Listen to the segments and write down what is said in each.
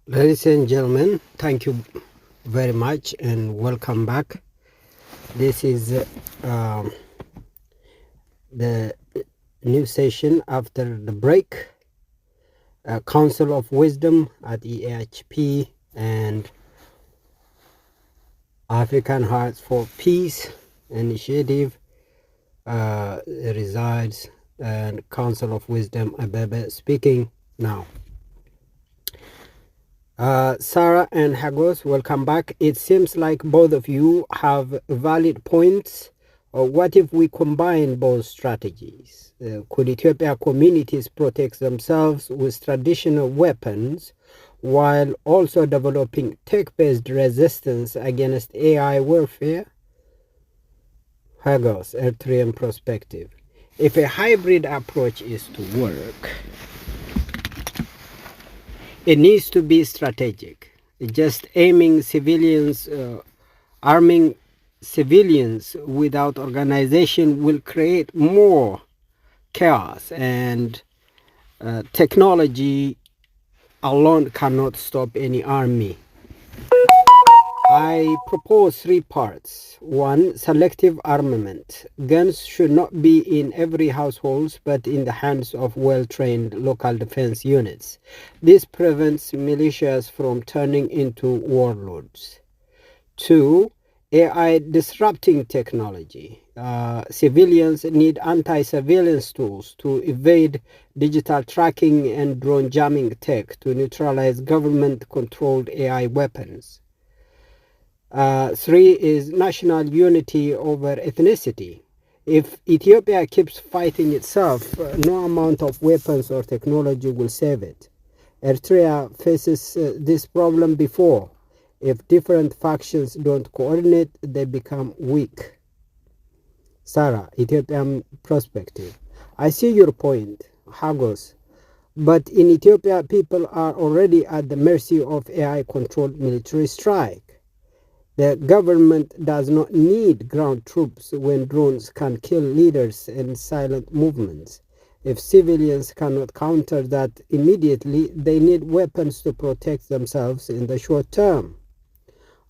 Ladies and gentlemen, thank you very much and welcome back. This is the new session after the break. Council of Wisdom at EHP and African Hearts for Peace Initiative resides and Council of Wisdom Abebe speaking now. Sara and Hagos, welcome back. It seems like both of you have valid points. What if we combine both strategies? Could Ethiopia communities protect themselves with traditional weapons while also developing tech-based resistance against AI warfare? Hagos, Eritrean perspective. If a hybrid approach is to work, it needs to be strategic. Just arming civilians without organization will create more chaos, and technology alone cannot stop any army. I propose 3 parts. 1. Selective armament. Guns should not be in every household but in the hands of well-trained local defense units. This prevents militias from turning into warlords. 2. AI disrupting technology. Civilians need anti-surveillance tools to evade digital tracking and drone jamming tech to neutralize government-controlled AI weapons. 3 is national unity over ethnicity. If Ethiopia keeps fighting itself, no amount of weapons or technology will save it. Eritrea faces this problem before. If different factions don't coordinate, they become weak. Sara, Ethiopian perspective. I see your point, Hagos. But in Ethiopia, people are already at the mercy of AI-controlled military strike. The government does not need ground troops when drones can kill leaders and silent movements. If civilians cannot counter that immediately, they need weapons to protect themselves in the short term.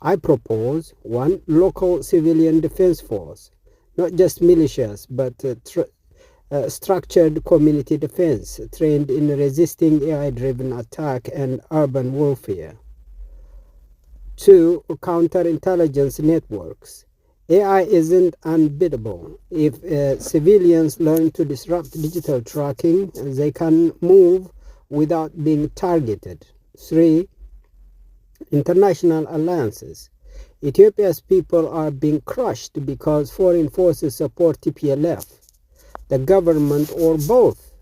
I propose 1. Local civilian defense force, not just militias, but structured community defense, trained in resisting AI-driven attack and urban warfare. 2. Counterintelligence networks. AI isn't unbeatable. If civilians learn to disrupt digital tracking, they can move without being targeted. 3. International alliances. Ethiopia's people are being crushed because foreign forces support TPLF, the government, or both.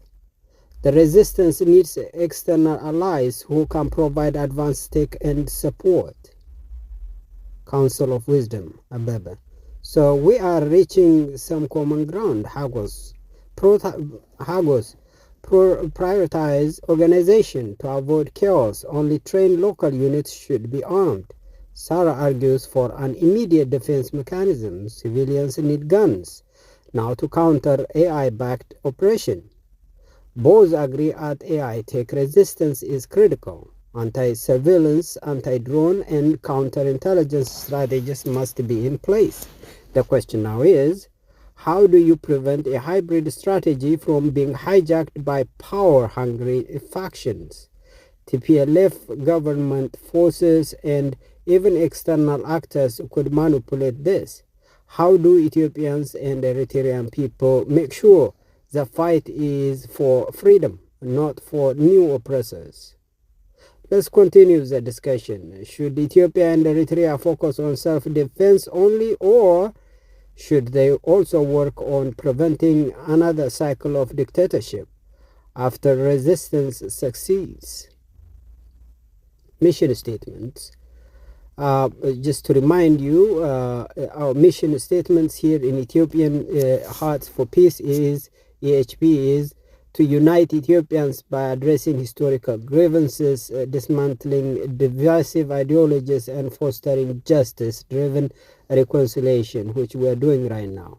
The resistance needs external allies who can provide advanced tech and support. Council of Wisdom, Abebe. So we are reaching some common ground. Hagos prioritize organization to avoid chaos. Only trained local units should be armed. Sara argues for an immediate defense mechanism. Civilians need guns now to counter AI-backed operation. Both agree that AI tech resistance is critical. Anti-surveillance, anti-drone, and counterintelligence strategies must be in place. The question now is, how do you prevent a hybrid strategy from being hijacked by power-hungry factions? TPLF, government forces, and even external actors could manipulate this. How do Ethiopians and Eritrean people make sure the fight is for freedom, not for new oppressors? Let's continue the discussion. Should Ethiopia and Eritrea focus on self-defense only, or should they also work on preventing another cycle of dictatorship after resistance succeeds? Mission statements. Just to remind you, our mission statements here in Ethiopian Hearts for Peace is, EHP is, to unite Ethiopians by addressing historical grievances, dismantling divisive ideologies, and fostering justice-driven reconciliation, which we are doing right now.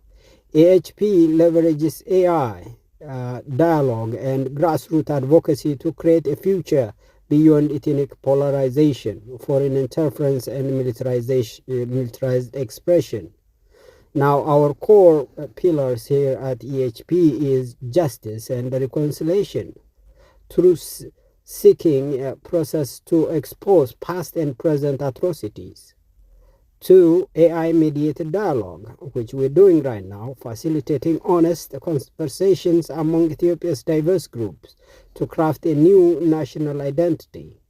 AHP leverages AI, dialogue, and grassroots advocacy to create a future beyond ethnic polarization, foreign interference, and militarized expression. Now, our core pillars here at EHP is justice and reconciliation, truth-seeking process to expose past and present atrocities. 2. AI-mediated dialogue, which we're doing right now, facilitating honest conversations among Ethiopia's diverse groups to craft a new national identity.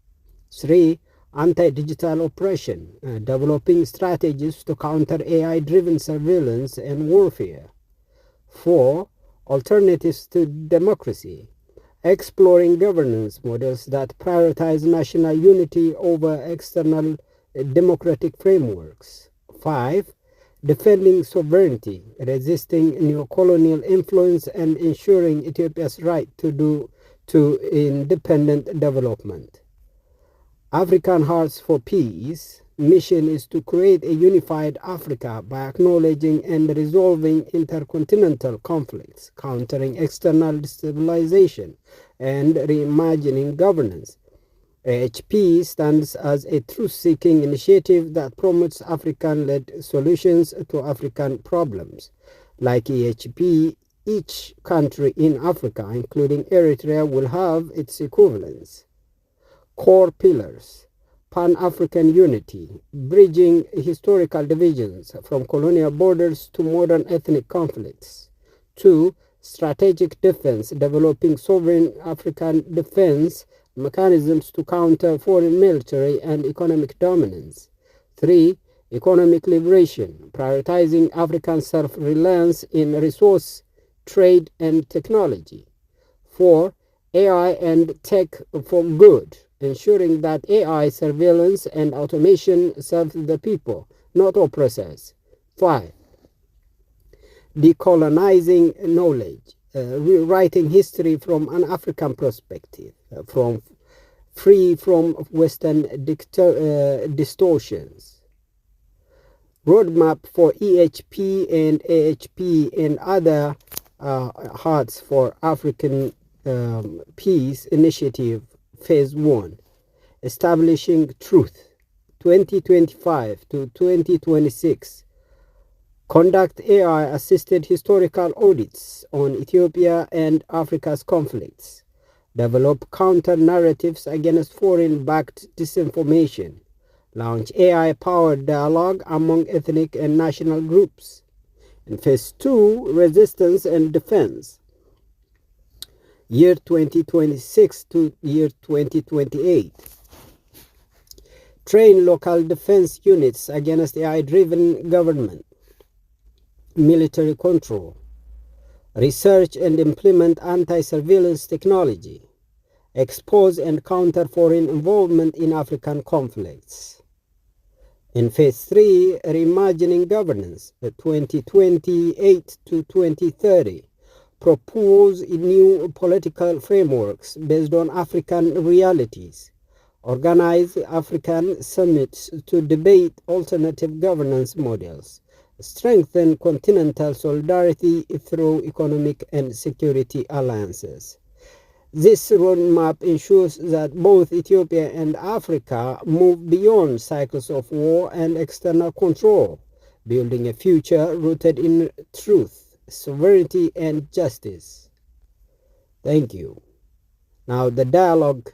3. Anti-digital oppression, developing strategies to counter AI-driven surveillance and warfare. 4. Alternatives to democracy, exploring governance models that prioritize national unity over external democratic frameworks. 5. Defending sovereignty, resisting neo-colonial influence, and ensuring Ethiopia's right to independent development. African Hearts for Peace mission is to create a unified Africa by acknowledging and resolving intercontinental conflicts, countering external destabilization, and reimagining governance. AHP stands as a truth-seeking initiative that promotes African-led solutions to African problems. Like EHP, each country in Africa, including Eritrea, will have its equivalents. Core pillars: Pan-African unity, bridging historical divisions from colonial borders to modern ethnic conflicts. 2. Strategic defense, developing sovereign African defense mechanisms to counter foreign military and economic dominance. 3. Economic liberation, prioritizing African self-reliance in resource, trade, and technology. 4. AI and tech for good, ensuring that AI surveillance and automation serve the people, not oppressors. 5. Decolonizing knowledge, rewriting history from an African perspective, free from Western distortions. Roadmap for EHP and AHP and other Hearts for African Peace Initiative Phase 1, Establishing Truth, 2025 to 2026. Conduct AI-assisted historical audits on Ethiopia and Africa's conflicts. Develop counter-narratives against foreign-backed disinformation. Launch AI-powered dialogue among ethnic and national groups. In Phase 2, Resistance and Defense, year 2026 to year 2028. Train local defense units against AI-driven government. Military control. Research and implement anti-surveillance technology. Expose and counter foreign involvement in African conflicts. In Phase 3, Reimagining Governance, 2028 to 2030. Propose new political frameworks based on African realities. Organize African summits to debate alternative governance models. Strengthen continental solidarity through economic and security alliances. This roadmap ensures that both Ethiopia and Africa move beyond cycles of war and external control, building a future rooted in truth, sovereignty, and justice. Thank you. Now the dialogue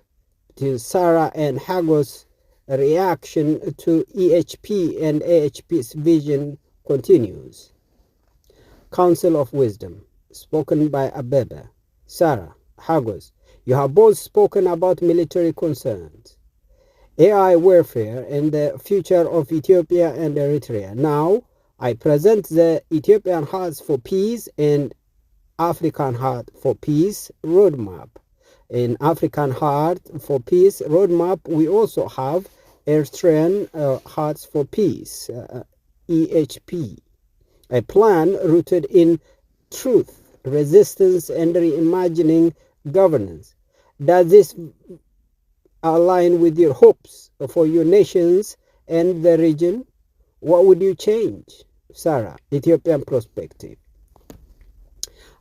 to Sara and Hagos' reaction to EHP and AHP's vision continues. Council of Wisdom, spoken by Abebe. Sara, Hagos, you have both spoken about military concerns, AI warfare, and the future of Ethiopia and Eritrea. Now, I present the Ethiopian Hearts for Peace and African Heart for Peace roadmap. In African Heart for Peace roadmap, we also have Eritrean Hearts for Peace, EHP, a plan rooted in truth, resistance, and reimagining governance. Does this align with your hopes for your nations and the region? What would you change? Sara, Ethiopian perspective.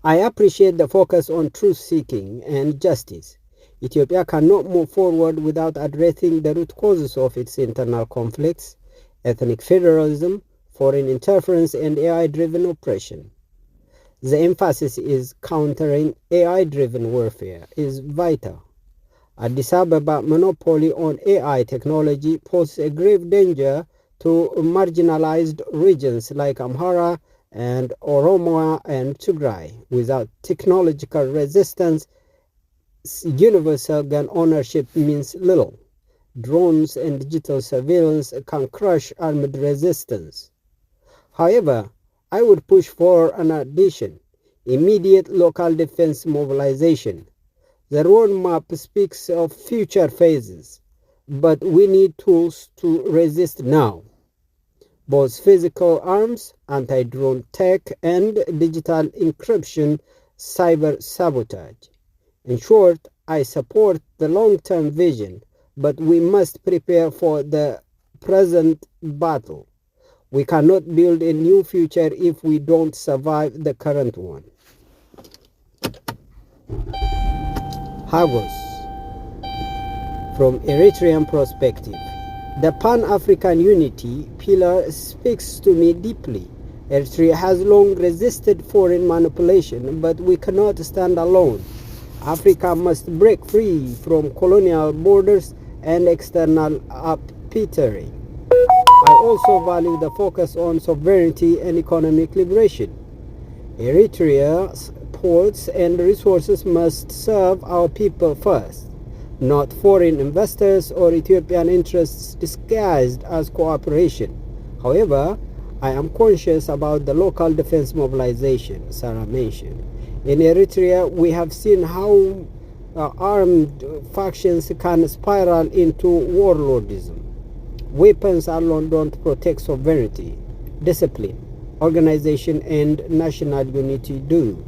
I appreciate the focus on truth-seeking and justice. Ethiopia cannot move forward without addressing the root causes of its internal conflicts: ethnic federalism, foreign interference, and AI-driven oppression. The emphasis is countering AI-driven warfare is vital. Addis Ababa monopoly on AI technology poses a grave danger to marginalized regions like Amhara and Oromo and Tigray. Without technological resistance, universal gun ownership means little. Drones and digital surveillance can crush armed resistance. However, I would push for an addition: immediate local defense mobilization. The roadmap speaks of future phases, but we need tools to resist now: both physical arms, anti-drone tech, and digital encryption, cyber sabotage. In short, I support the long-term vision, but we must prepare for the present battle. We cannot build a new future if we don't survive the current one. Hagos, from Eritrean perspective. The Pan-African unity pillar speaks to me deeply. Eritrea has long resisted foreign manipulation, but we cannot stand alone. Africa must break free from colonial borders and external upheaval. I also value the focus on sovereignty and economic liberation. Eritrea's ports and resources must serve our people first, not foreign investors or Ethiopian interests disguised as cooperation. However, I am conscious about the local defense mobilization Sara mentioned. In Eritrea, we have seen how armed factions can spiral into warlordism. Weapons alone don't protect sovereignty. Discipline, organization, and national unity do.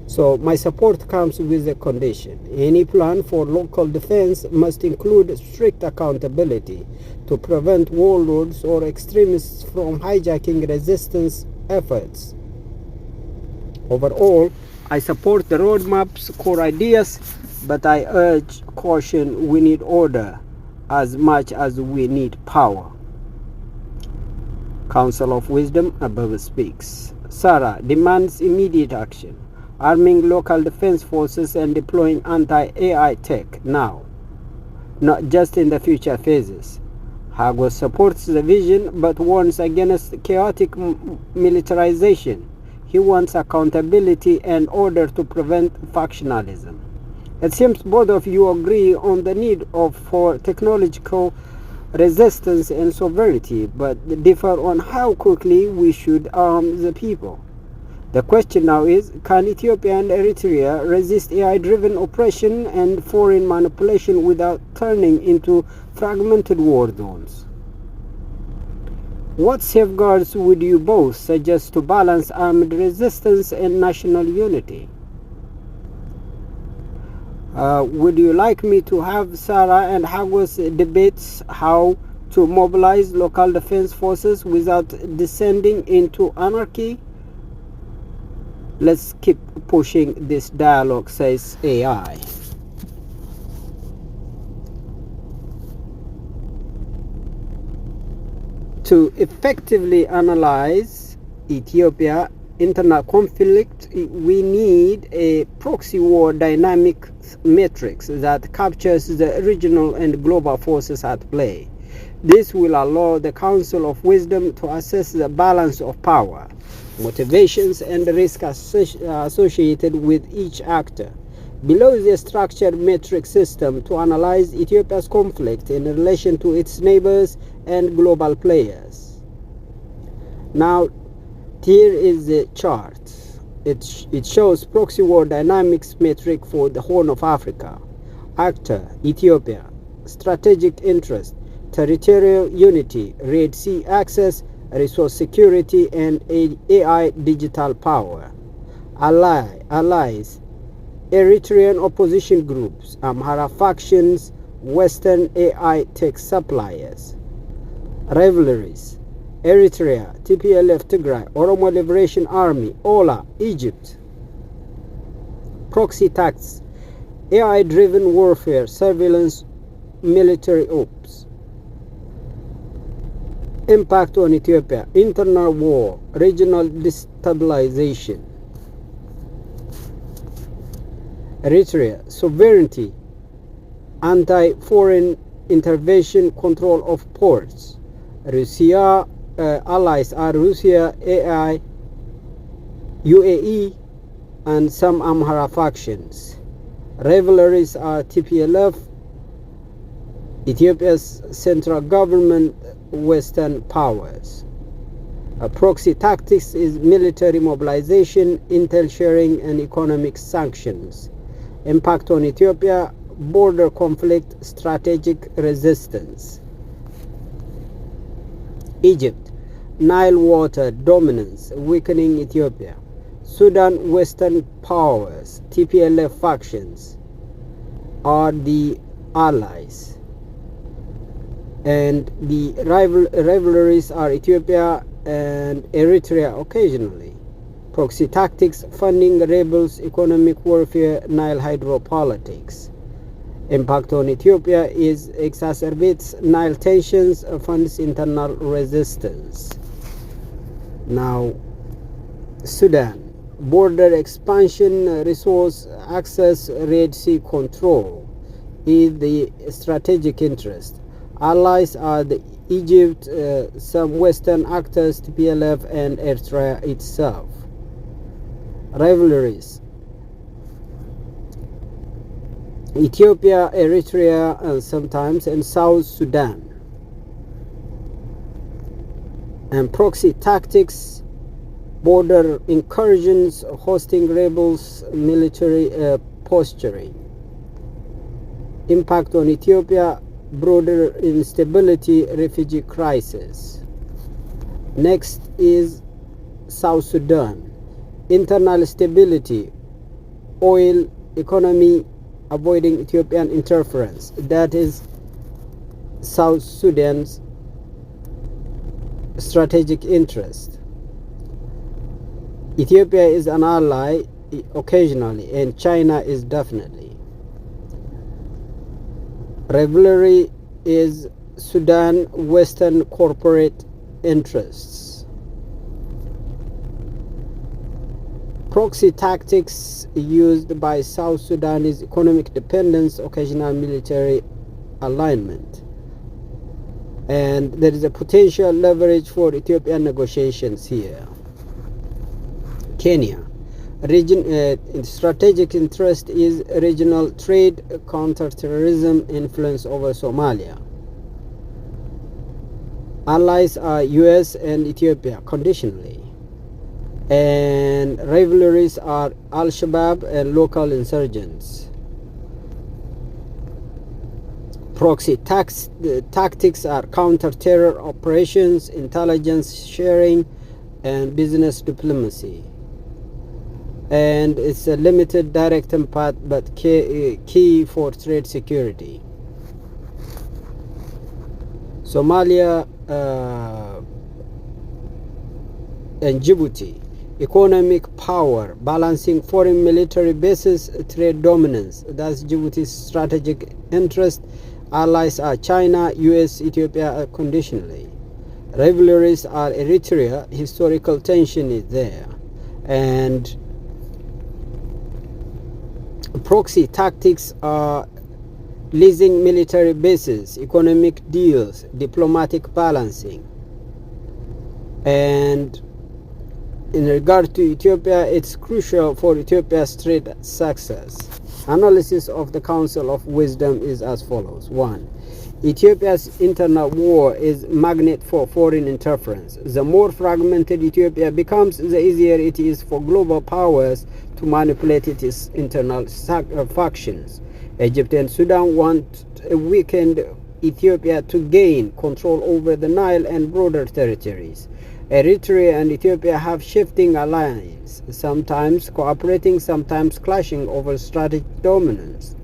So my support comes with a condition: any plan for local defense must include strict accountability to prevent warlords or extremists from hijacking resistance efforts. Overall, I support the roadmap's core ideas, but I urge caution: we need order as much as we need power. Council of Wisdom, Abebe speaks. Sara demands immediate action: arming local defense forces and deploying anti-AI tech now, not just in the future phases. Hagos supports the vision but warns against chaotic militarization. He wants accountability and order to prevent factionalism. It seems both of you agree on the need for technological resistance and sovereignty, but differ on how quickly we should arm the people. The question now is, can Ethiopia and Eritrea resist AI-driven oppression and foreign manipulation without turning into fragmented war zones? What safeguards would you both suggest to balance armed resistance and national unity? Would you like me to have Sara and Hagos debates how to mobilize local defense forces without descending into anarchy? Let's keep pushing this dialogue, says AI. To effectively analyze Ethiopia internal conflict, we need a proxy war dynamic matrix that captures the regional and global forces at play. This will allow the Council of Wisdom to assess the balance of power, motivations, and risk associated with each actor. Below is a structured matrix system to analyze Ethiopia's conflict in relation to its neighbors and global players. Now, here is the chart. It shows proxy war dynamics metric for the Horn of Africa. Actor, Ethiopia. Strategic interest, territorial unity, Red Sea access, resource security, and AI digital power. Allies, Eritrean opposition groups, Amhara factions, Western AI tech suppliers. Rivalries, Eritrea, TPLF Tigray, Oromo Liberation Army, Ola, Egypt. Proxy attacks, AI-driven warfare, surveillance, military ops. Impact on Ethiopia, internal war, regional destabilization. Eritrea, sovereignty, anti-foreign intervention, control of ports. Russia, allies are Russia, AI, UAE, and some Amhara factions. Rivalries are TPLF, Ethiopia's central government, Western powers. Proxy tactics is military mobilization, intel sharing, and economic sanctions. Impact on Ethiopia, border conflict, strategic resistance. Egypt, Nile water dominance, weakening Ethiopia. Sudan, Western powers, TPLF factions are the allies. And the rivalries are Ethiopia and Eritrea occasionally. Proxy tactics, funding rebels, economic warfare, Nile hydropolitics. Impact on Ethiopia is exacerbates Nile tensions, funds internal resistance. Now, Sudan, border expansion, resource access, Red Sea control is the strategic interest. Allies are the Egypt, some Western actors, TPLF, and Eritrea itself. Rivalries: Ethiopia, Eritrea, and sometimes in South Sudan. And proxy tactics, border incursions, hosting rebels, military posturing. Impact on Ethiopia, broader instability, refugee crisis. Next is South Sudan. Internal stability, oil, economy, avoiding Ethiopian interference. That is South Sudan's strategic interest. Ethiopia is an ally occasionally, and China is definitely. Rivalry is Sudan, Western corporate interests. Proxy tactics used by South Sudan is economic dependence, occasional military alignment. And there is a potential leverage for Ethiopian negotiations here. Kenya. Strategic interest is regional trade, counter-terrorism, influence over Somalia. Allies are US and Ethiopia conditionally. And rivalries are Al-Shabaab and local insurgents. Proxy tactics are counter-terror operations, intelligence sharing, and business diplomacy. And it's a limited direct impact but key for trade security. Somalia and Djibouti, economic power, balancing foreign military bases, trade dominance. That's Djibouti's strategic interest. Allies are China, US, Ethiopia conditionally. Rivalries are Eritrea, historical tension is there. And proxy tactics are leasing military bases, economic deals, diplomatic balancing. And in regard to Ethiopia, it's crucial for Ethiopia's trade success. Analysis of the Council of Wisdom is as follows. 1. Ethiopia's internal war is magnet for foreign interference. The more fragmented Ethiopia becomes, the easier it is for global powers to manipulate its internal factions. Egypt and Sudan want a weakened Ethiopia to gain control over the Nile and broader territories. Eritrea and Ethiopia have shifting alliances, sometimes cooperating, sometimes clashing over strategic dominance.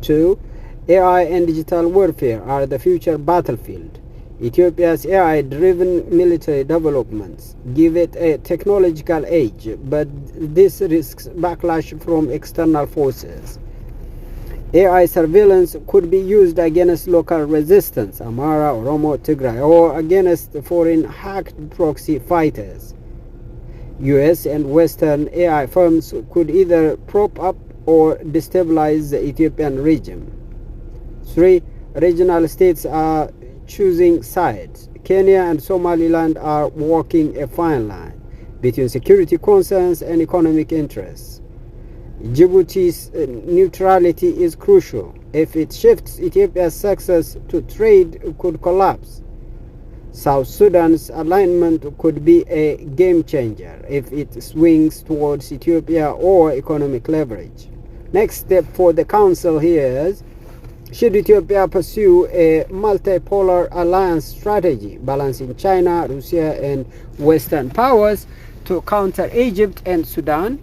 2. AI and digital warfare are the future battlefield. Ethiopia's AI-driven military developments give it a technological edge, but this risks backlash from external forces. AI surveillance could be used against local resistance, Amhara, Oromo, Tigray, or against foreign hacked proxy fighters. US and Western AI firms could either prop up or destabilize the Ethiopian regime. 3. Regional states are choosing sides. Kenya and Somaliland are walking a fine line between security concerns and economic interests. Djibouti's neutrality is crucial. If it shifts, Ethiopia's success to trade could collapse. South Sudan's alignment could be a game changer if it swings towards Ethiopia or economic leverage. Next step for the Council here is, should Ethiopia pursue a multipolar alliance strategy, balancing China, Russia, and Western powers to counter Egypt and Sudan?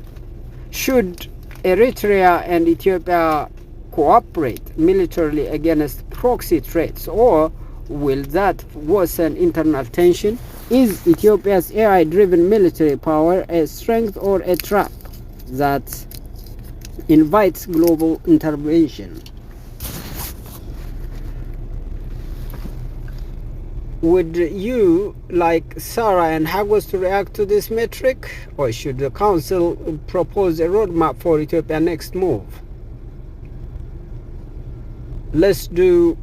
Should Eritrea and Ethiopia cooperate militarily against proxy threats, or will that worsen internal tension? Is Ethiopia's AI-driven military power a strength or a trap that invites global intervention? Would you like Sara and Hagos to react to this metric, or should the Council propose a roadmap for Ethiopia's next move? Let's bring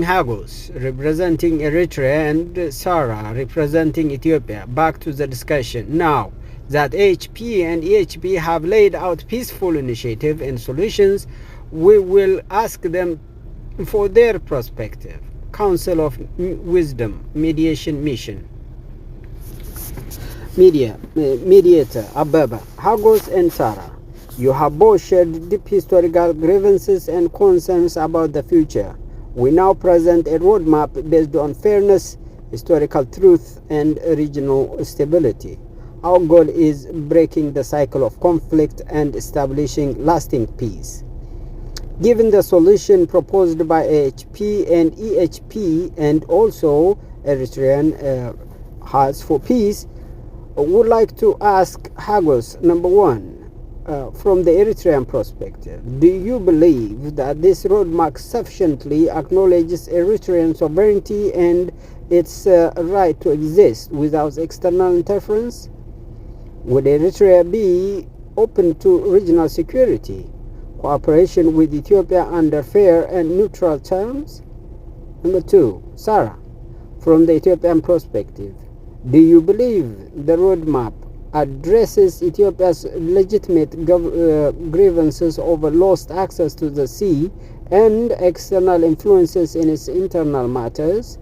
Hagos, representing Eritrea, and Sara, representing Ethiopia, back to the discussion. Now that HP and EHP have laid out peaceful initiative and solutions, we will ask them for their perspective. Council of Wisdom Mediation Mission. Mediator Abebe, Hagos and Sara, you have both shared deep historical grievances and concerns about the future. We now present a roadmap based on fairness, historical truth, and regional stability. Our goal is breaking the cycle of conflict and establishing lasting peace. Given the solution proposed by HP and EHP, and also Eritrean Hearts for Peace, I would like to ask Hagos, number one, from the Eritrean perspective, do you believe that this roadmap sufficiently acknowledges Eritrean sovereignty and its right to exist without external interference? Would Eritrea be open to regional security, cooperation with Ethiopia under fair and neutral terms? Number two, Sara, from the Ethiopian perspective, do you believe the roadmap addresses Ethiopia's legitimate grievances over lost access to the sea and external influences in its internal matters?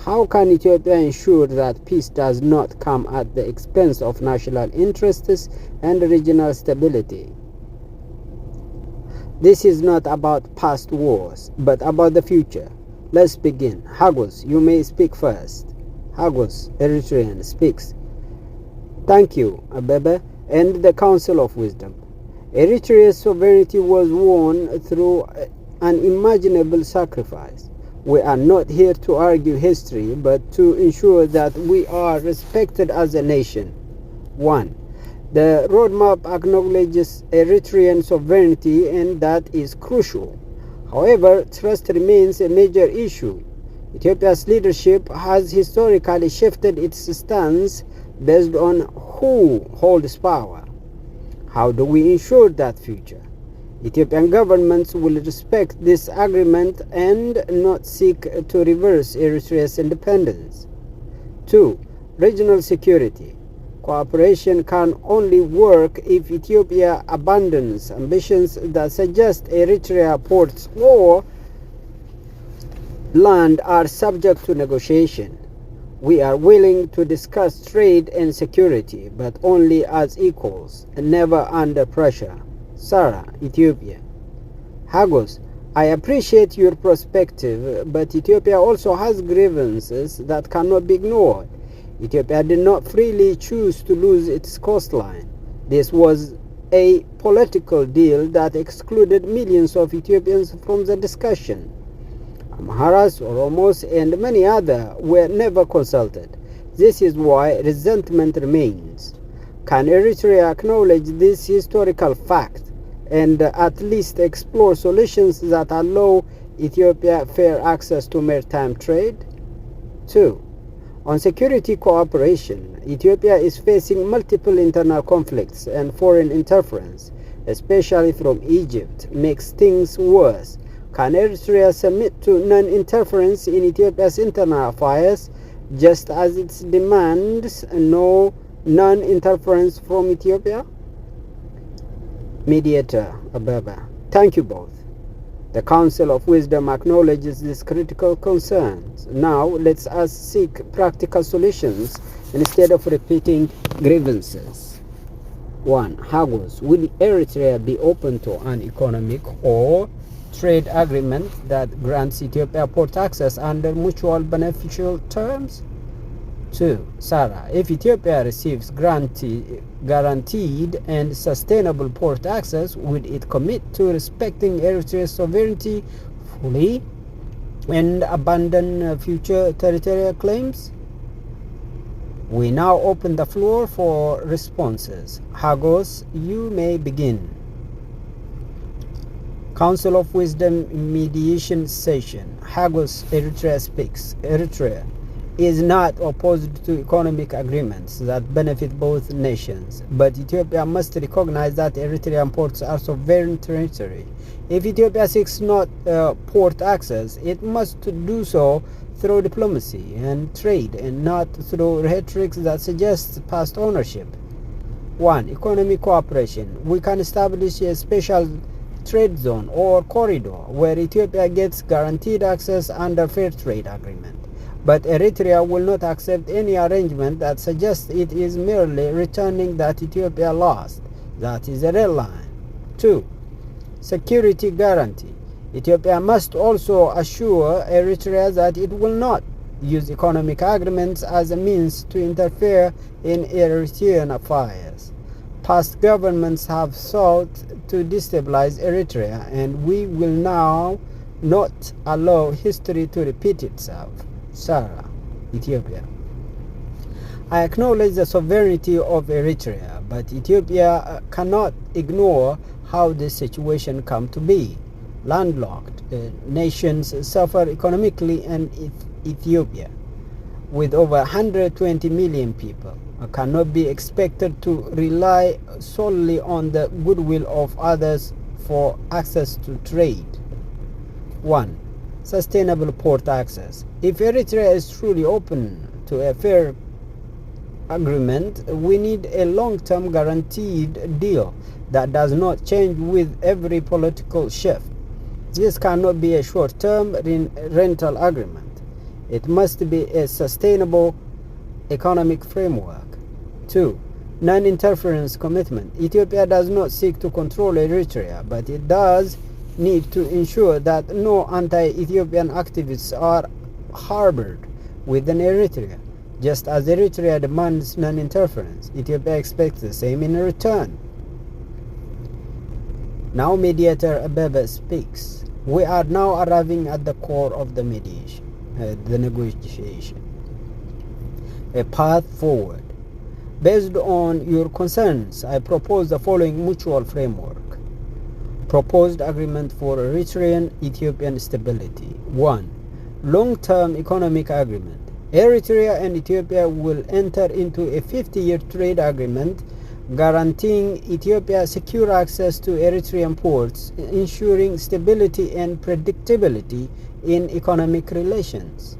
How can Ethiopia ensure that peace does not come at the expense of national interests and regional stability? This is not about past wars, but about the future. Let's begin. Hagos, you may speak first. Hagos, Eritrean, speaks. Thank you, Abebe, and the Council of Wisdom. Eritrea's sovereignty was won through unimaginable sacrifice. We are not here to argue history, but to ensure that we are respected as a nation. 1. The roadmap acknowledges Eritrean sovereignty, and that is crucial. However, trust remains a major issue. Ethiopia's leadership has historically shifted its stance based on who holds power. How do we ensure that future? Ethiopian governments will respect this agreement and not seek to reverse Eritrea's independence. 2. Regional security. Cooperation can only work if Ethiopia abandons ambitions that suggest Eritrea ports or land are subject to negotiation. We are willing to discuss trade and security, but only as equals and never under pressure. Sara, Ethiopia. Hagos, I appreciate your perspective, but Ethiopia also has grievances that cannot be ignored. Ethiopia did not freely choose to lose its coastline. This was a political deal that excluded millions of Ethiopians from the discussion. Amharas, Oromos, and many others were never consulted. This is why resentment remains. Can Eritrea acknowledge this historical fact? and at least explore solutions that allow Ethiopia fair access to maritime trade. 2. On security cooperation, Ethiopia is facing multiple internal conflicts, and foreign interference, especially from Egypt, makes things worse. Can Eritrea submit to non-interference in Ethiopia's internal affairs, just as it demands no non-interference from Ethiopia? Mediator Abebe. Thank you both. The Council of Wisdom acknowledges these critical concerns. Now, let us seek practical solutions instead of repeating grievances. 1. Hagos. Will Eritrea be open to an economic or trade agreement that grants Ethiopia port access under mutual beneficial terms? 2. Sara. If Ethiopia receives guaranteed and sustainable port access, will it commit to respecting Eritrea's sovereignty fully and abandon future territorial claims? We now open the floor for responses. Hagos, you may begin. Council of Wisdom mediation session. Hagos, Eritrea speaks. Eritrea is not opposed to economic agreements that benefit both nations, but Ethiopia must recognize that Eritrean ports are sovereign territory. If Ethiopia seeks not port access, it must do so through diplomacy and trade, and not through rhetoric that suggests past ownership. 1. Economic cooperation. We can establish a special trade zone or corridor where Ethiopia gets guaranteed access under fair trade agreement. But Eritrea will not accept any arrangement that suggests it is merely returning that Ethiopia lost. That is a red line. 2. Security guarantee. Ethiopia must also assure Eritrea that it will not use economic agreements as a means to interfere in Eritrean affairs. Past governments have sought to destabilize Eritrea, and we will now not allow history to repeat itself. Sara, Ethiopia. I acknowledge the sovereignty of Eritrea, but Ethiopia cannot ignore how this situation come to be. Landlocked nations suffer economically, and Ethiopia, with over 120 million people, cannot be expected to rely solely on the goodwill of others for access to trade. 1. Sustainable port access. If Eritrea is truly open to a fair agreement, we need a long-term guaranteed deal that does not change with every political shift. This cannot be a short-term rental agreement. It must be a sustainable economic framework. 2. Non-interference commitment. Ethiopia does not seek to control Eritrea, but it does need to ensure that no anti-Ethiopian activists are harbored within Eritrea. Just as Eritrea demands non-interference, Ethiopia expects the same in return. Now mediator Abebe speaks. We are now arriving at the core of the negotiation. A path forward. Based on your concerns, I propose the following mutual framework. Proposed agreement for Eritrean Ethiopian stability. 1. Long-term economic agreement. Eritrea and Ethiopia will enter into a 50-year trade agreement guaranteeing Ethiopia secure access to Eritrean ports, ensuring stability and predictability in economic relations.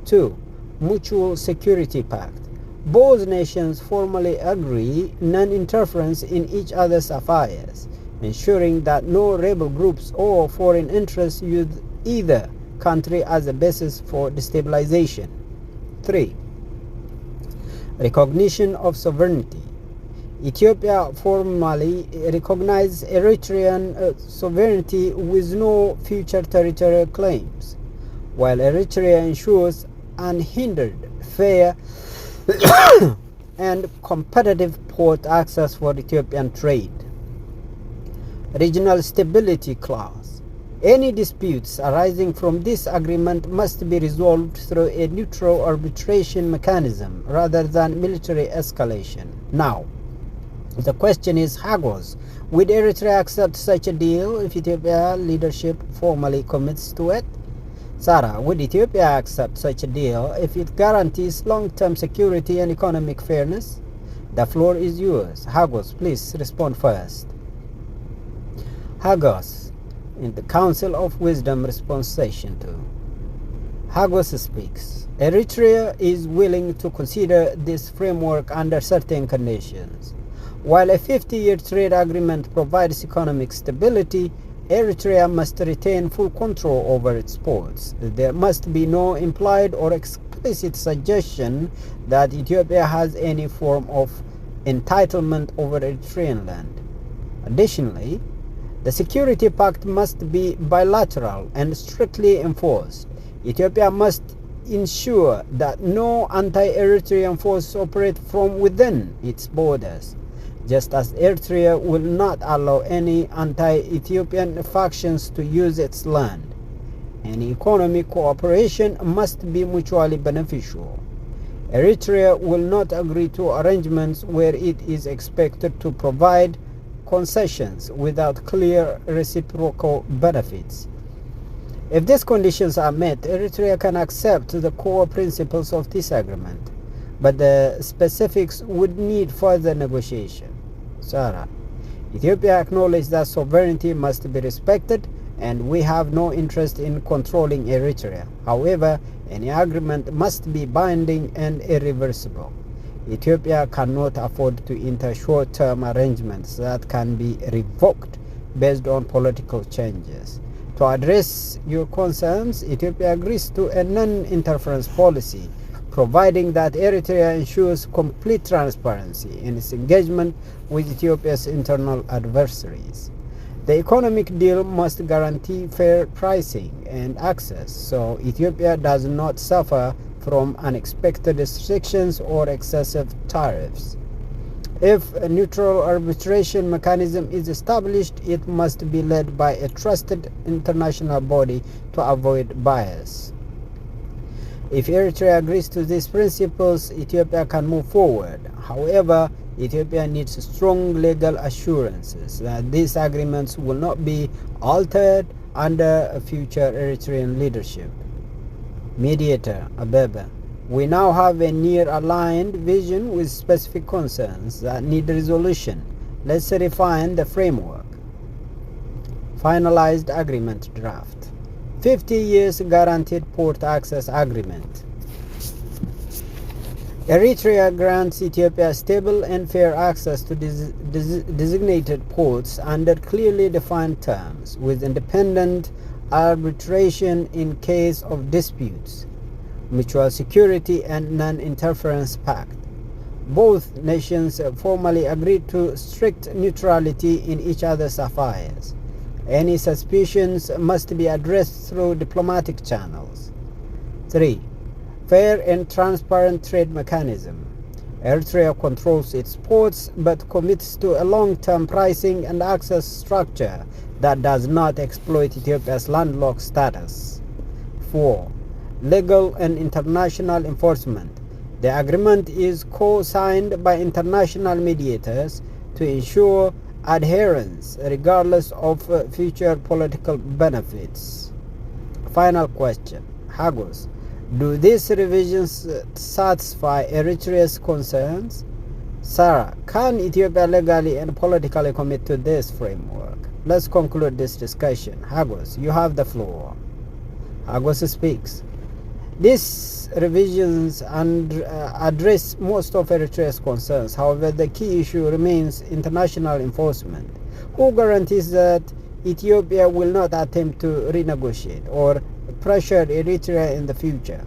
2. Mutual Security Pact. Both nations formally agree non-interference in each other's affairs, ensuring that no rebel groups or foreign interests use either country as a basis for destabilization. 3. Recognition of sovereignty. Ethiopia formally recognizes Eritrean sovereignty with no future territorial claims, while Eritrea ensures unhindered, fair, and competitive port access for Ethiopian trade. Regional Stability Clause. Any disputes arising from this agreement must be resolved through a neutral arbitration mechanism rather than military escalation. Now, the question is, Hagos, Would Eritrea accept such a deal if Ethiopia leadership formally commits to it? Sara, would Ethiopia accept such a deal if it guarantees long-term security and economic fairness? The floor is yours. Hagos, please respond first. Hagos, in the Council of Wisdom Response Session 2. Hagos speaks. Eritrea is willing to consider this framework under certain conditions. While a 50-year trade agreement provides economic stability, Eritrea must retain full control over its ports. There must be no implied or explicit suggestion that Ethiopia has any form of entitlement over Eritrean land. Additionally, the security pact must be bilateral and strictly enforced. Ethiopia must ensure that no anti-Eritrean forces operate from within its borders, just as Eritrea will not allow any anti-Ethiopian factions to use its land. Any economic cooperation must be mutually beneficial. Eritrea will not agree to arrangements where it is expected to provide concessions without clear reciprocal benefits. If these conditions are met, Eritrea can accept the core principles of this agreement, but the specifics would need further negotiation. Sara, Ethiopia acknowledges that sovereignty must be respected, and we have no interest in controlling Eritrea. However, any agreement must be binding and irreversible. Ethiopia cannot afford to enter short-term arrangements that can be revoked based on political changes. To address your concerns, Ethiopia agrees to a non-interference policy, providing that Eritrea ensures complete transparency in its engagement with Ethiopia's internal adversaries. The economic deal must guarantee fair pricing and access, so Ethiopia does not suffer from unexpected restrictions or excessive tariffs. If a neutral arbitration mechanism is established, it must be led by a trusted international body to avoid bias. If Eritrea agrees to these principles, Ethiopia can move forward. However, Ethiopia needs strong legal assurances that these agreements will not be altered under a future Eritrean leadership. Mediator, Abebe. We now have a near-aligned vision with specific concerns that need resolution. Let's refine the framework. Finalized agreement draft. 50 years guaranteed port access agreement. Eritrea grants Ethiopia stable and fair access to designated ports under clearly defined terms, with independent arbitration in case of disputes, mutual security and non-interference pact. Both nations formally agreed to strict neutrality in each other's affairs. Any suspicions must be addressed through diplomatic channels. 3. Fair and transparent trade mechanism. Eritrea controls its ports but commits to a long-term pricing and access structure that does not exploit Ethiopia's landlocked status. 4. Legal and international enforcement. The agreement is co-signed by international mediators to ensure adherence regardless of future political benefits. Final question. Hagos, do these revisions satisfy Eritrea's concerns? Sara, can Ethiopia legally and politically commit to this framework? Let's conclude this discussion. Hagos, you have the floor. Hagos speaks. These revisions address most of Eritrea's concerns. However, the key issue remains international enforcement. Who guarantees that Ethiopia will not attempt to renegotiate or pressure Eritrea in the future?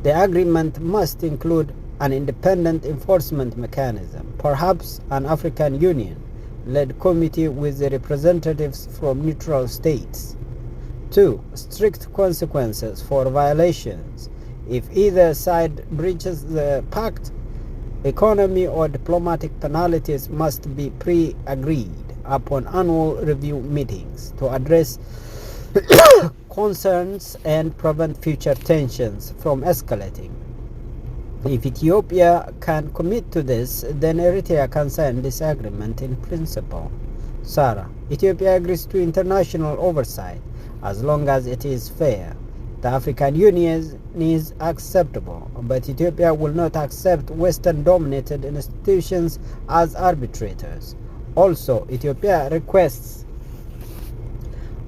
The agreement must include an independent enforcement mechanism, perhaps an African Union-led committee with the representatives from neutral states. 2. Strict consequences for violations. If either side breaches the pact, economy or diplomatic penalties must be pre-agreed upon annual review meetings to address concerns and prevent future tensions from escalating. If Ethiopia can commit to this, then Eritrea can sign this agreement in principle. Sara, Ethiopia agrees to international oversight as long as it is fair. The African Union is acceptable, but Ethiopia will not accept Western-dominated institutions as arbitrators. Also, Ethiopia requests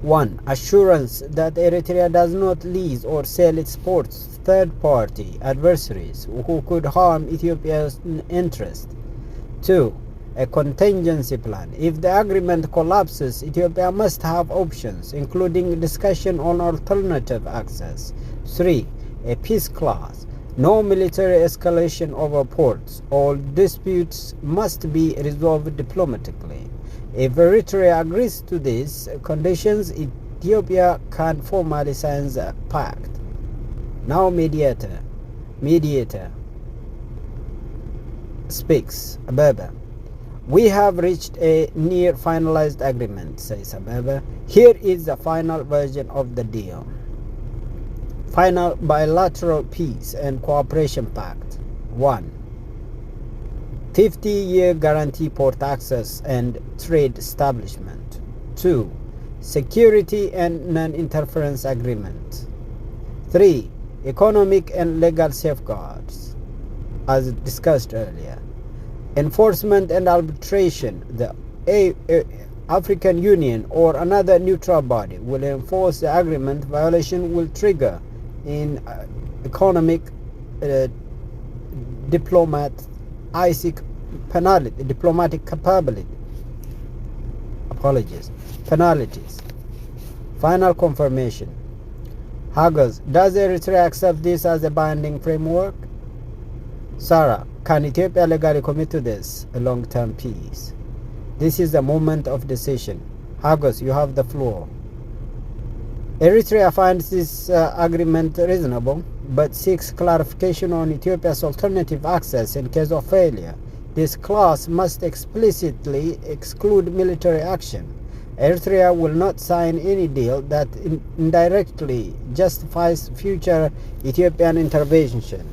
1. Assurance that Eritrea does not lease or sell its ports to third-party adversaries who could harm Ethiopia's interest. 2. A contingency plan. If the agreement collapses, Ethiopia must have options, including discussion on alternative access. 3. A peace clause. No military escalation over ports. All disputes must be resolved diplomatically. If Eritrea agrees to these conditions, Ethiopia can formally sign the pact. Now mediator speaks. Abebe. We have reached a near finalized agreement, says Abebe. Here is the final version of the deal. Final bilateral peace and cooperation pact. 1. 50-year guarantee port access and trade establishment. 2. Security and non-interference agreement. 3. Economic and legal safeguards, as discussed earlier. Enforcement and arbitration. The African Union or another neutral body will enforce the agreement. Violation will trigger in economic diplomatic capability. Penalties. Final confirmation. Hagos, does Eritrea accept this as a binding framework? Sara, can Ethiopia legally commit to this, a long-term peace? This is the moment of decision. Hagos, you have the floor. Eritrea finds this agreement reasonable, but seeks clarification on Ethiopia's alternative access in case of failure. This clause must explicitly exclude military action. Eritrea will not sign any deal that indirectly justifies future Ethiopian intervention.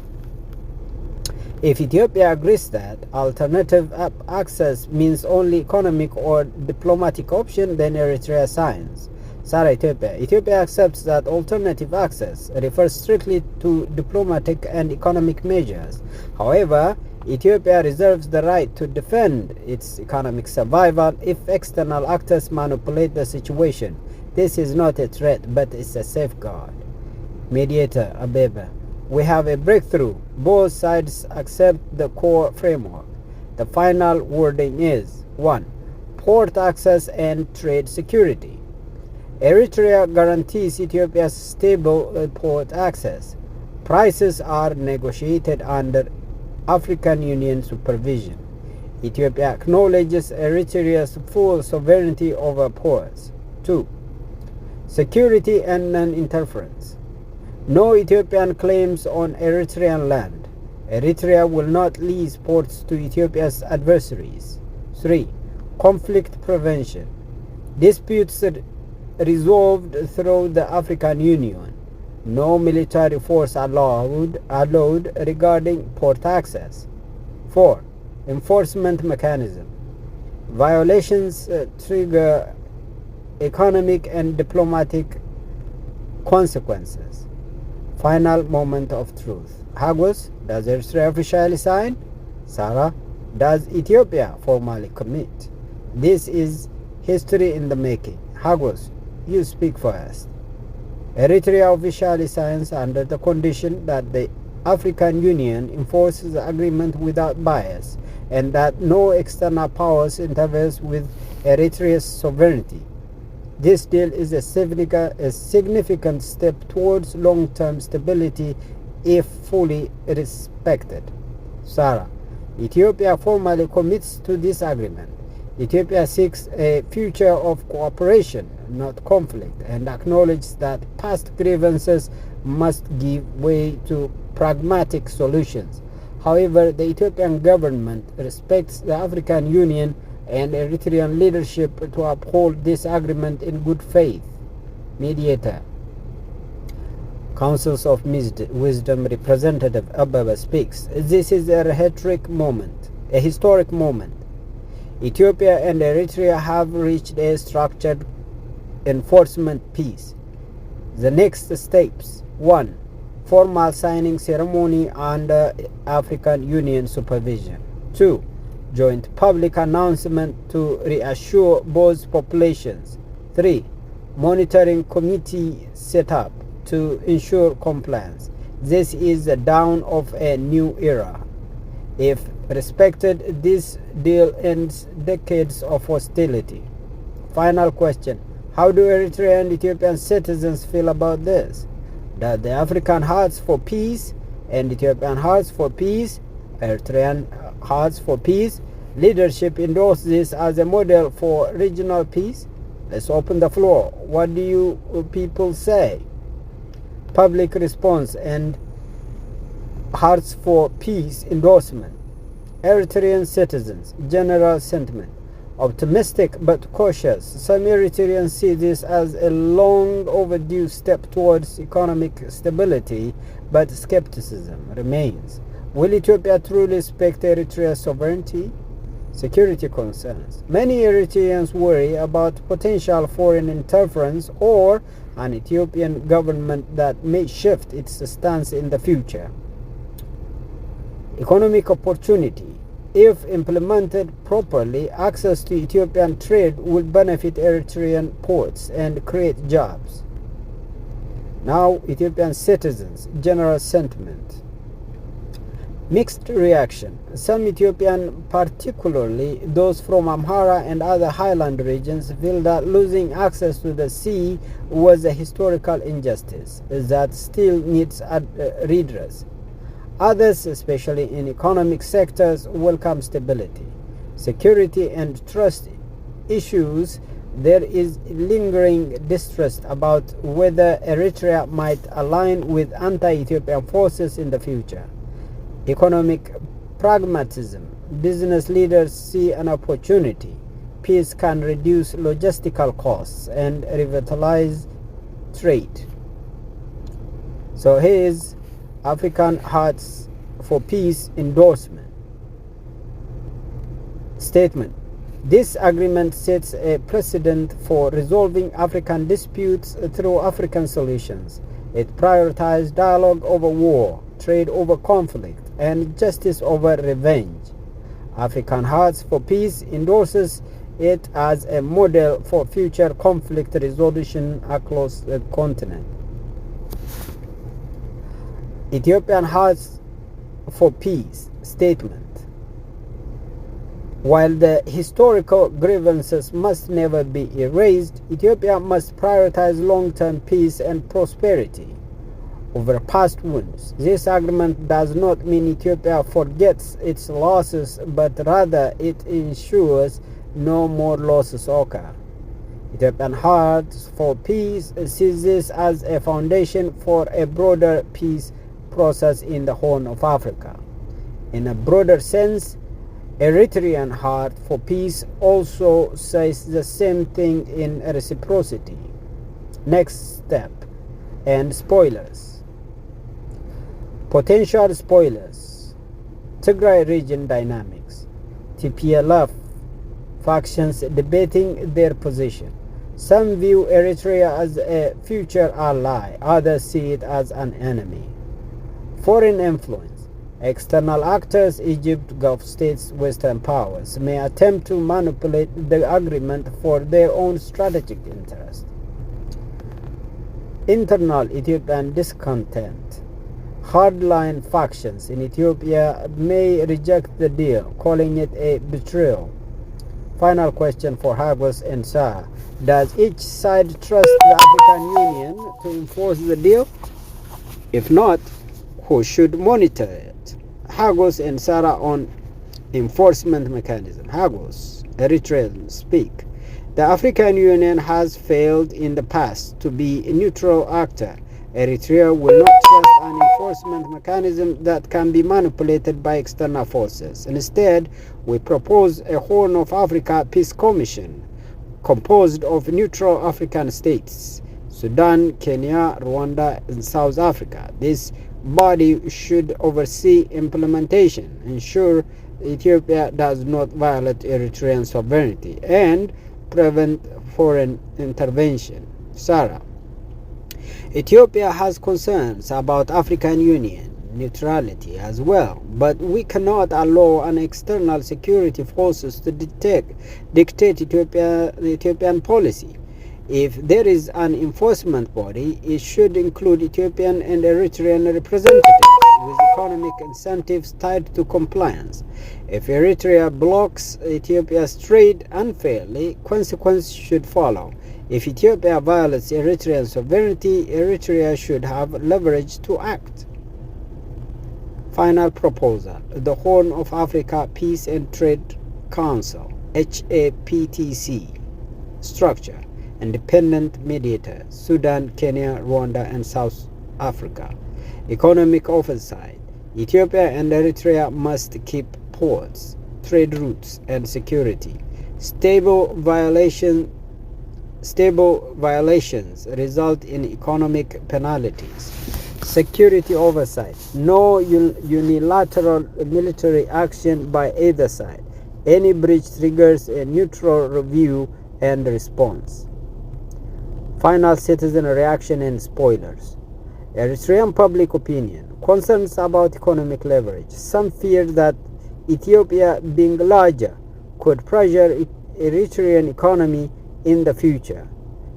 If Ethiopia agrees that alternative access means only economic or diplomatic option, then Eritrea signs. Sara, Ethiopia accepts that alternative access refers strictly to diplomatic and economic measures. However, Ethiopia reserves the right to defend its economic survival if external actors manipulate the situation. This is not a threat, but it's a safeguard. Mediator, Abebe. We have a breakthrough. Both sides accept the core framework. The final wording is 1. Port access and trade security. Eritrea guarantees Ethiopia's stable port access. Prices are negotiated under African Union supervision. Ethiopia acknowledges Eritrea's full sovereignty over ports. 2. Security and non-interference. No Ethiopian claims on Eritrean land. Eritrea will not lease ports to Ethiopia's adversaries. 3. Conflict prevention. Disputes resolved through the African Union. No military force allowed regarding port access. 4. Enforcement mechanism. Violations trigger economic and diplomatic consequences. Final moment of truth. Hagos, does Eritrea officially sign? Sara, does Ethiopia formally commit? This is history in the making. Hagos, you speak first. Eritrea officially signs under the condition that the African Union enforces the agreement without bias and that no external powers interferes with Eritrea's sovereignty. This deal is a significant step towards long-term stability if fully respected. Sara, Ethiopia formally commits to this agreement. Ethiopia seeks a future of cooperation, not conflict, and acknowledges that past grievances must give way to pragmatic solutions. However, the Ethiopian government respects the African Union and Eritrean leadership to uphold this agreement in good faith. Mediator. Councils of Wisdom Representative Abebe speaks. This is a historic moment. Ethiopia and Eritrea have reached a structured enforcement peace. The next steps: 1. Formal signing ceremony under African Union supervision. 2. Joint public announcement to reassure both populations. 3. Monitoring committee set up to ensure compliance. This is the dawn of a new era. If respected, this deal ends decades of hostility. Final question: how do Eritrean and Ethiopian citizens feel about this? Does the African Hearts for Peace and Ethiopian Hearts for Peace, Eritrean Hearts for Peace leadership endorse this as a model for regional peace? Let's open the floor. What do you people say? Public response and Hearts for Peace endorsement. Eritrean citizens, general sentiment. Optimistic but cautious. Some Eritreans see this as a long overdue step towards economic stability, but skepticism remains. Will Ethiopia truly respect Eritrea's sovereignty? Security concerns. Many Eritreans worry about potential foreign interference or an Ethiopian government that may shift its stance in the future. Economic opportunity. If implemented properly, access to Ethiopian trade will benefit Eritrean ports and create jobs. Now, Ethiopian citizens, general sentiment. Mixed reaction. Some Ethiopian, particularly those from Amhara and other highland regions, feel that losing access to the sea was a historical injustice that still needs redress. Others, especially in economic sectors, welcome stability. Security and trust issues. There is lingering distrust about whether Eritrea might align with anti-Ethiopian forces in the future. Economic pragmatism. Business leaders see an opportunity. Peace can reduce logistical costs and revitalize trade. So here is African Hearts for Peace endorsement. Statement. This agreement sets a precedent for resolving African disputes through African solutions. It prioritizes dialogue over war, trade over conflict, and justice over revenge. African Hearts for Peace endorses it as a model for future conflict resolution across the continent. Ethiopian Hearts for Peace statement. While the historical grievances must never be erased, Ethiopia must prioritize long-term peace and prosperity over past wounds. This agreement does not mean Ethiopia forgets its losses, but rather it ensures no more losses occur. Ethiopian Hearts for Peace sees this as a foundation for a broader peace process in the Horn of Africa. In a broader sense, Eritrean Heart for Peace also says the same thing in reciprocity. Next step and spoilers. Potential spoilers. Tigray region dynamics. TPLF factions debating their position. Some view Eritrea as a future ally, others see it as an enemy. Foreign influence. External actors, Egypt, Gulf states, Western powers, may attempt to manipulate the agreement for their own strategic interest. Internal Ethiopian discontent. Hardline factions in Ethiopia may reject the deal, calling it a betrayal. Final question for Hagos and Sara. Does each side trust the African Union to enforce the deal? If not, who should monitor it? Hagos and Sara on enforcement mechanism. Hagos, Eritrean speak. The African Union has failed in the past to be a neutral actor. Eritrea will not trust an enforcement mechanism that can be manipulated by external forces. Instead, we propose a Horn of Africa Peace Commission composed of neutral African states. Sudan, Kenya, Rwanda, and South Africa. This body should oversee implementation, ensure Ethiopia does not violate Eritrean sovereignty, and prevent foreign intervention. Sara. Ethiopia has concerns about African Union neutrality as well, but we cannot allow an external security forces to dictate Ethiopian policy. If there is an enforcement body, it should include Ethiopian and Eritrean representatives with economic incentives tied to compliance. If Eritrea blocks Ethiopia's trade unfairly, consequences should follow. If Ethiopia violates Eritrean sovereignty, Eritrea should have leverage to act. Final proposal. The Horn of Africa Peace and Trade Council, HAPTC. Structure. Independent mediator, Sudan, Kenya, Rwanda, and South Africa. Economic oversight. Ethiopia and Eritrea must keep ports, trade routes, and security. Stable violations result in economic penalties. Security oversight. No unilateral military action by either side. Any breach triggers a neutral review and response. Final citizen reaction and spoilers. Eritrean public opinion. Concerns about economic leverage. Some fear that Ethiopia, being larger, could pressure Eritrean economy in the future.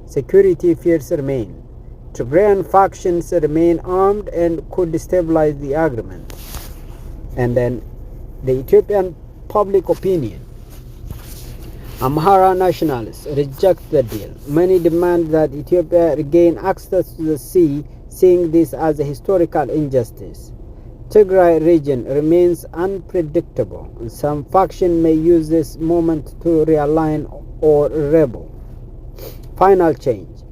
Security fears remain. Tigrayan factions remain armed and could destabilize the agreement. And then the Ethiopian public opinion. Amhara nationalists reject the deal. Many demand that Ethiopia regain access to the sea, seeing this as a historical injustice. Tigray region remains unpredictable. Some faction may use this moment to realign or rebel. Final change.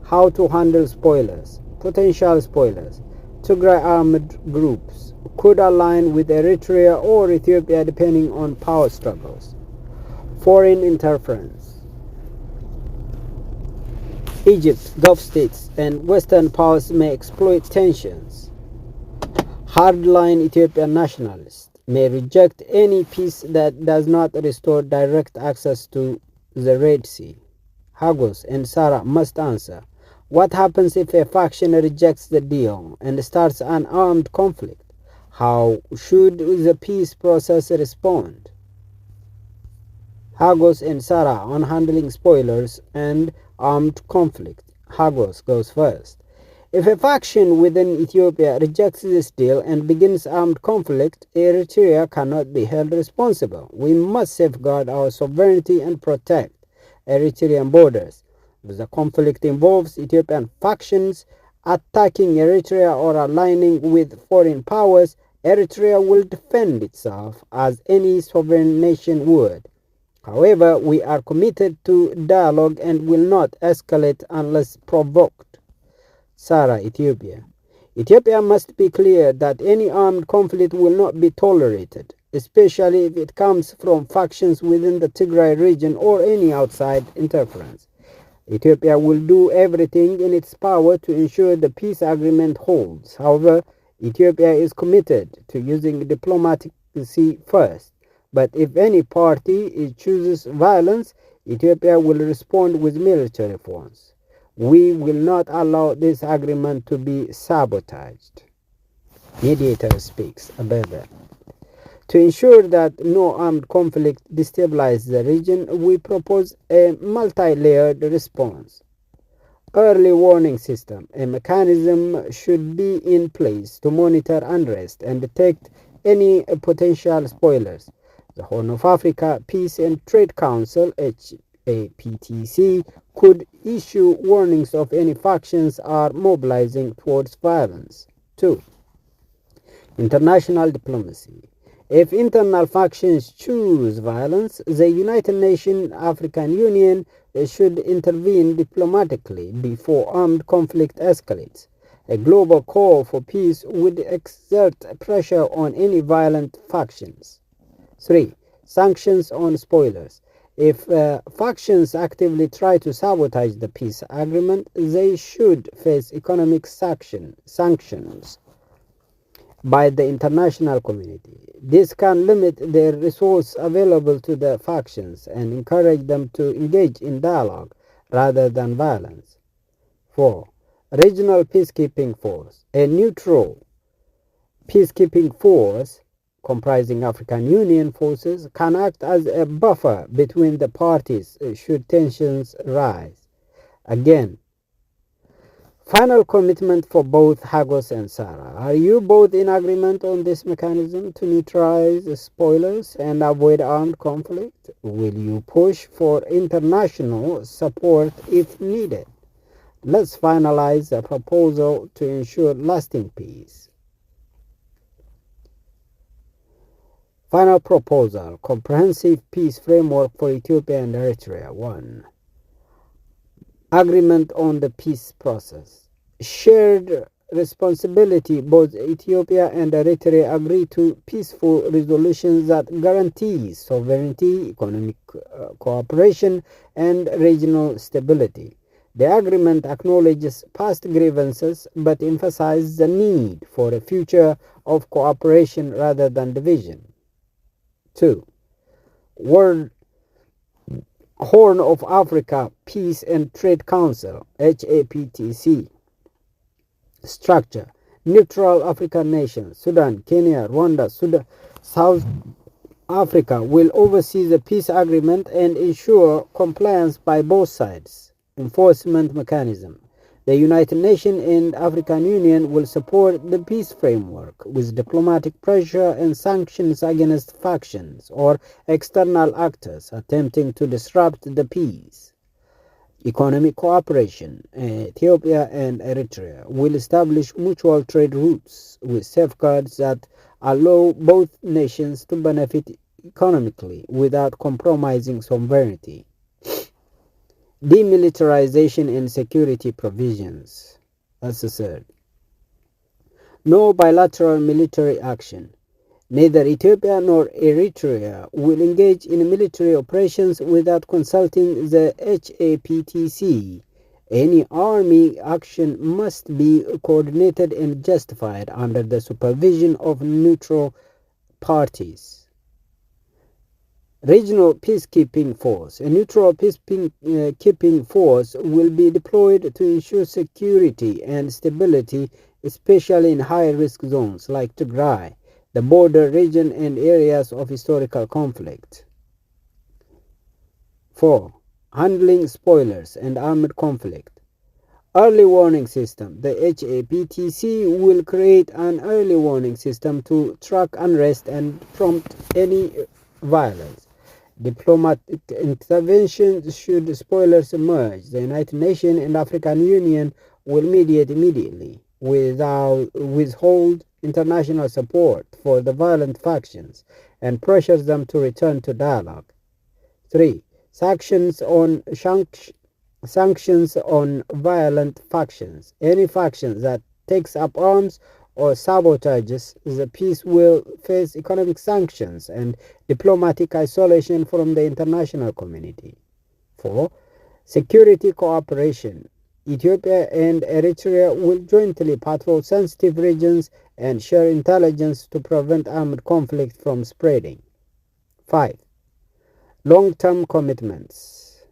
How to handle spoilers. Potential spoilers. Tigray armed groups could align with Eritrea or Ethiopia depending on power struggles. Foreign interference. Egypt, Gulf states, and Western powers may exploit tensions. Hardline Ethiopian nationalists may reject any peace that does not restore direct access to the Red Sea. Hagos and Sara must answer. What happens if a faction rejects the deal and starts an armed conflict? How should the peace process respond? Hagos and Sara on handling spoilers and armed conflict. Hagos goes first. If a faction within Ethiopia rejects this deal and begins armed conflict, Eritrea cannot be held responsible. We must safeguard our sovereignty and protect Eritrean borders. If the conflict involves Ethiopian factions attacking Eritrea or aligning with foreign powers, Eritrea will defend itself as any sovereign nation would. However, we are committed to dialogue and will not escalate unless provoked. Sara, Ethiopia. Ethiopia must be clear that any armed conflict will not be tolerated, especially if it comes from factions within the Tigray region or any outside interference. Ethiopia will do everything in its power to ensure the peace agreement holds. However, Ethiopia is committed to using diplomacy first. But if any party chooses violence, Ethiopia will respond with military force. We will not allow this agreement to be sabotaged. Mediator speaks, Abebe. To ensure that no armed conflict destabilizes the region, we propose a multi-layered response. Early warning system. A mechanism should be in place to monitor unrest and detect any potential spoilers. The Horn of Africa Peace and Trade Council, HAPTC, could issue warnings of any factions are mobilizing towards violence. 2. International diplomacy. If internal factions choose violence, the United Nations African Union should intervene diplomatically before armed conflict escalates. A global call for peace would exert pressure on any violent factions. 3. Sanctions on spoilers. If factions actively try to sabotage the peace agreement, they should face economic sanctions by the international community. This can limit their resources available to the factions and encourage them to engage in dialogue rather than violence. 4. Regional peacekeeping force. A neutral peacekeeping force comprising African Union forces can act as a buffer between the parties should tensions rise. Again, final commitment for both Hagos and Sara. Are you both in agreement on this mechanism to neutralize spoilers and avoid armed conflict? Will you push for international support if needed? Let's finalize a proposal to ensure lasting peace. Final proposal, Comprehensive Peace Framework for Ethiopia and Eritrea. 1. Agreement on the peace process. Shared responsibility. Both Ethiopia and Eritrea agree to peaceful resolutions that guarantees sovereignty, economic cooperation, and regional stability. The agreement acknowledges past grievances but emphasizes the need for a future of cooperation rather than division. 2. World Horn of Africa Peace and Trade Council, HAPTC. Structure. Neutral African nations, Sudan, Kenya, Rwanda, South Africa will oversee the peace agreement and ensure compliance by both sides. Enforcement mechanism. The United Nations and African Union will support the peace framework with diplomatic pressure and sanctions against factions or external actors attempting to disrupt the peace. Economic cooperation. Ethiopia and Eritrea will establish mutual trade routes with safeguards that allow both nations to benefit economically without compromising sovereignty. Demilitarization and security provisions. That's the third. No bilateral military action. Neither Ethiopia nor Eritrea will engage in military operations without consulting the HAPTC. Any army action must be coordinated and justified under the supervision of neutral parties. Regional peacekeeping force. A neutral peacekeeping force will be deployed to ensure security and stability, especially in high-risk zones like Tigray, the border region, and areas of historical conflict. 4. Handling spoilers and armed conflict. Early warning system. The HAPTC will create an early warning system to track unrest and prompt any violence. Diplomatic intervention should spoilers emerge. The United Nations and African Union will mediate immediately without withhold international support for the violent factions and pressures them to return to dialogue. 3. Sanctions on violent factions. Any faction that takes up arms or sabotages the peace will face economic sanctions and diplomatic isolation from the international community. 4. Security cooperation. Ethiopia and Eritrea will jointly patrol sensitive regions and share intelligence to prevent armed conflict from spreading. 5. Long-term commitments.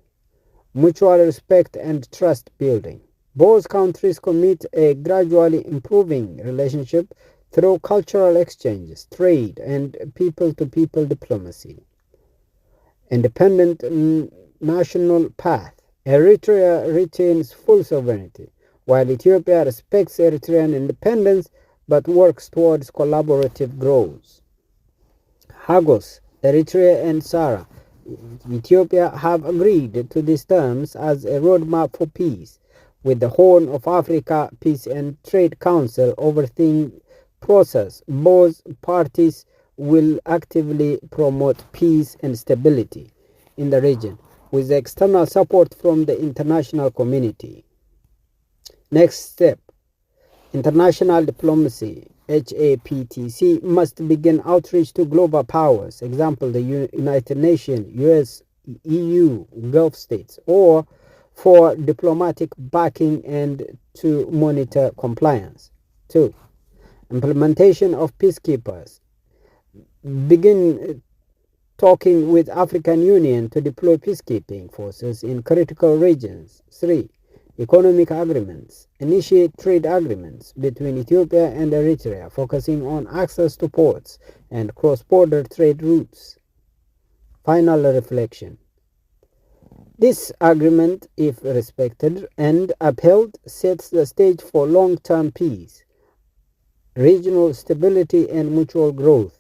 Mutual respect and trust building. Both countries commit a gradually improving relationship through cultural exchanges, trade, and people-to-people diplomacy. Independent national path. Eritrea retains full sovereignty, while Ethiopia respects Eritrean independence but works towards collaborative growth. Hagos, Eritrea and Sara, Ethiopia have agreed to these terms as a roadmap for peace, with the Horn of Africa Peace and Trade Council overseeing process. Both parties will actively promote peace and stability in the region with external support from the international community. Next step, international diplomacy. HAPTC must begin outreach to global powers, example the United Nations, US, EU, Gulf states, or for diplomatic backing and to monitor compliance. 2. Implementation of peacekeepers. Begin talking with African Union to deploy peacekeeping forces in critical regions. 3. Economic agreements. Initiate trade agreements between Ethiopia and Eritrea, focusing on access to ports and cross-border trade routes. Final reflection. This agreement, if respected and upheld, sets the stage for long-term peace, regional stability, and mutual growth.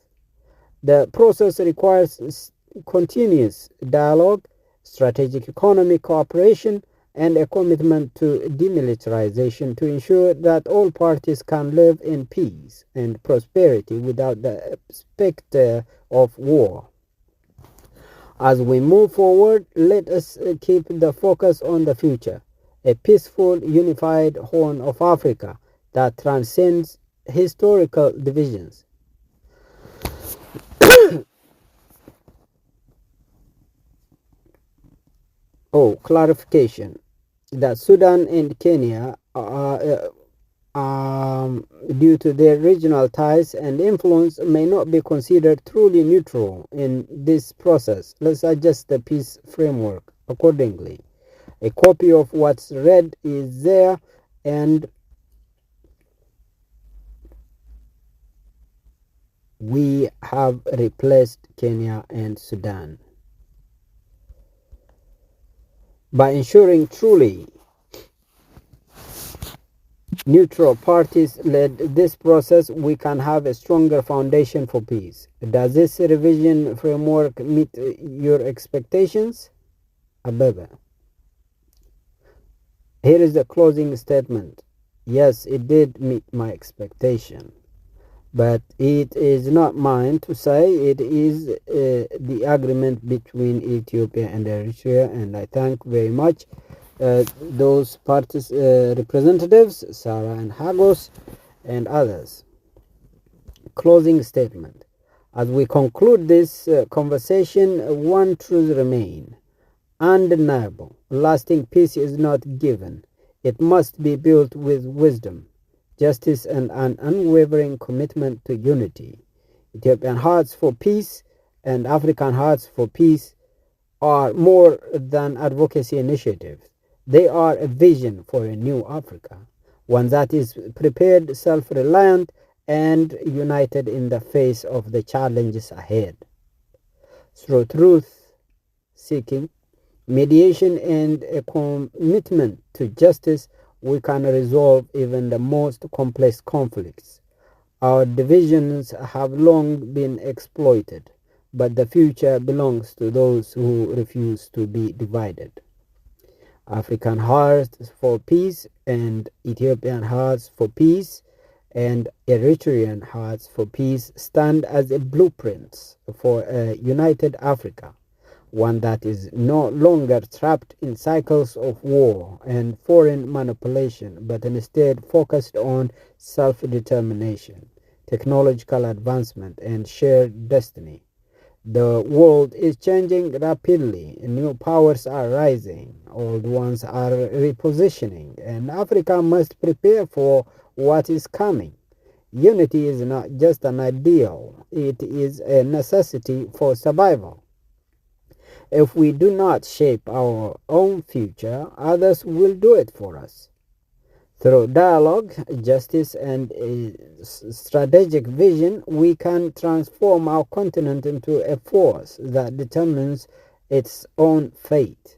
The process requires continuous dialogue, strategic economic cooperation, and a commitment to demilitarization to ensure that all parties can live in peace and prosperity without the specter of war. As we move forward, let us keep the focus on the future, a peaceful, unified Horn of Africa that transcends historical divisions. Clarification that Sudan and Kenya due to their regional ties and influence, may not be considered truly neutral in this process. Let's adjust the peace framework accordingly. A copy of what's read is there, and we have replaced Kenya and Sudan. By ensuring truly neutral parties led this process, we can have a stronger foundation for peace. Does this revision framework meet your expectations? Abebe. Here is the closing statement. Yes, it did meet my expectation, but it is not mine to say. It is the agreement between Ethiopia and Eritrea, and I thank very much those parties representatives, Sara and Hagos and others. Closing statement. As we conclude this conversation, one truth remains undeniable. Lasting peace is not given. It must be built with wisdom, justice, and an unwavering commitment to unity. Ethiopian Hearts for Peace and African Hearts for Peace are more than advocacy initiatives. They are a vision for a new Africa, one that is prepared, self-reliant, and united in the face of the challenges ahead. Through truth-seeking, mediation, and a commitment to justice, we can resolve even the most complex conflicts. Our divisions have long been exploited, but the future belongs to those who refuse to be divided. African Hearts for Peace and Ethiopian Hearts for Peace and Eritrean Hearts for Peace stand as a blueprint for a united Africa, one that is no longer trapped in cycles of war and foreign manipulation, but instead focused on self-determination, technological advancement, and shared destiny. The world is changing rapidly. New powers are rising. Old ones are repositioning. And Africa must prepare for what is coming. Unity is not just an ideal. It is a necessity for survival. If we do not shape our own future, others will do it for us. Through dialogue, justice, and a strategic vision, we can transform our continent into a force that determines its own fate.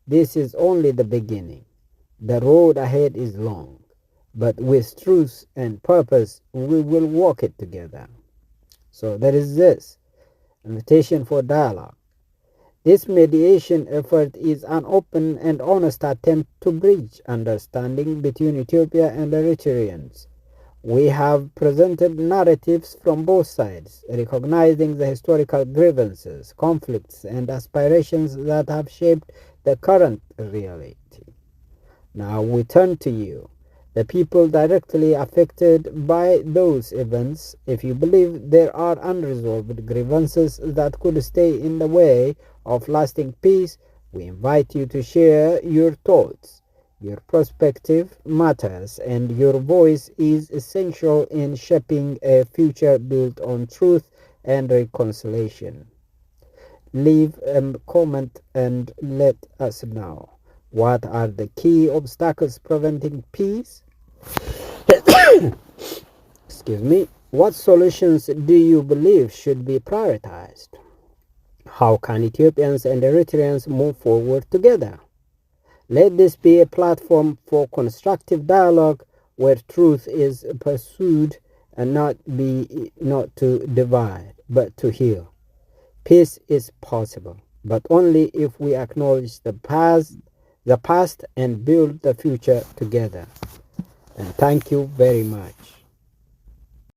This is only the beginning. The road ahead is long, but with truth and purpose, we will walk it together. So there is this invitation for dialogue. This mediation effort is an open and honest attempt to bridge understanding between Ethiopia and Eritreans. We have presented narratives from both sides, recognizing the historical grievances, conflicts, and aspirations that have shaped the current reality. Now we turn to you, the people directly affected by those events. If you believe there are unresolved grievances that could stay in the way of lasting peace, we invite you to share your thoughts. Your perspective matters, and your voice is essential in shaping a future built on truth and reconciliation. Leave a comment and let us know. What are the key obstacles preventing peace? Excuse me. What solutions do you believe should be prioritized? How can Ethiopians and Eritreans move forward together? Let this be a platform for constructive dialogue where truth is pursued and not to divide, but to heal. Peace is possible, but only if we acknowledge the past and build the future together. And thank you very much.